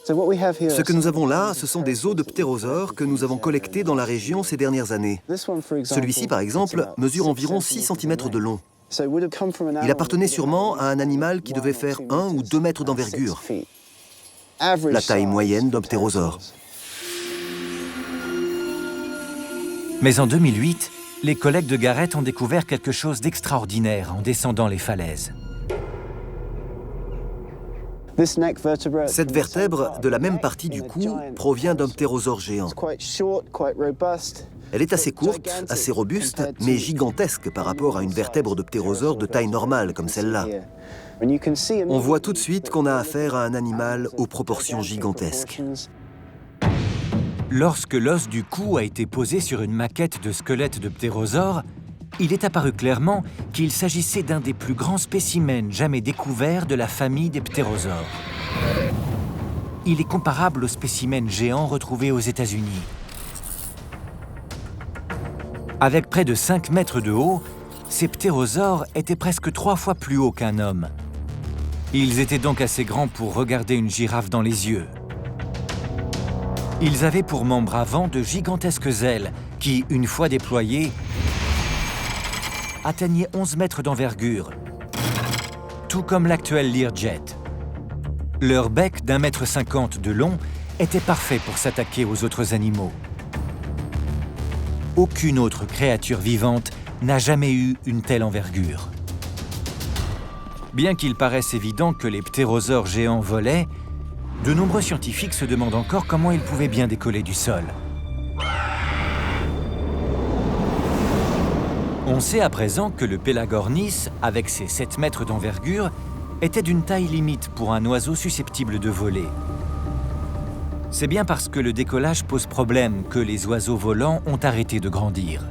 Ce que nous avons là, ce sont des os de ptérosaures que nous avons collectés dans la région ces dernières années. Celui-ci, par exemple, mesure environ 6 cm de long. Il appartenait sûrement à un animal qui devait faire 1 ou 2 mètres d'envergure, la taille moyenne d'un ptérosaure. Mais en 2008, les collègues de Garrett ont découvert quelque chose d'extraordinaire en descendant les falaises. Cette vertèbre de la même partie du cou provient d'un ptérosaure géant. Elle est assez courte, assez robuste, mais gigantesque par rapport à une vertèbre de ptérosaure de taille normale comme celle-là. On voit tout de suite qu'on a affaire à un animal aux proportions gigantesques. Lorsque l'os du cou a été posé sur une maquette de squelette de ptérosaure, il est apparu clairement qu'il s'agissait d'un des plus grands spécimens jamais découverts de la famille des ptérosaures. Il est comparable aux spécimens géants retrouvés aux États-Unis. Avec près de 5 mètres de haut, ces ptérosaures étaient presque 3 fois plus hauts qu'un homme. Ils étaient donc assez grands pour regarder une girafe dans les yeux. Ils avaient pour membres avant de gigantesques ailes qui, une fois déployées, atteignaient 11 mètres d'envergure, tout comme l'actuel Learjet. Leur bec d'1,50 mètre de long était parfait pour s'attaquer aux autres animaux. Aucune autre créature vivante n'a jamais eu une telle envergure. Bien qu'il paraisse évident que les ptérosaures géants volaient, de nombreux scientifiques se demandent encore comment ils pouvaient bien décoller du sol. On sait à présent que le Pelagornis, avec ses 7 mètres d'envergure, était d'une taille limite pour un oiseau susceptible de voler. C'est bien parce que le décollage pose problème que les oiseaux volants ont arrêté de grandir.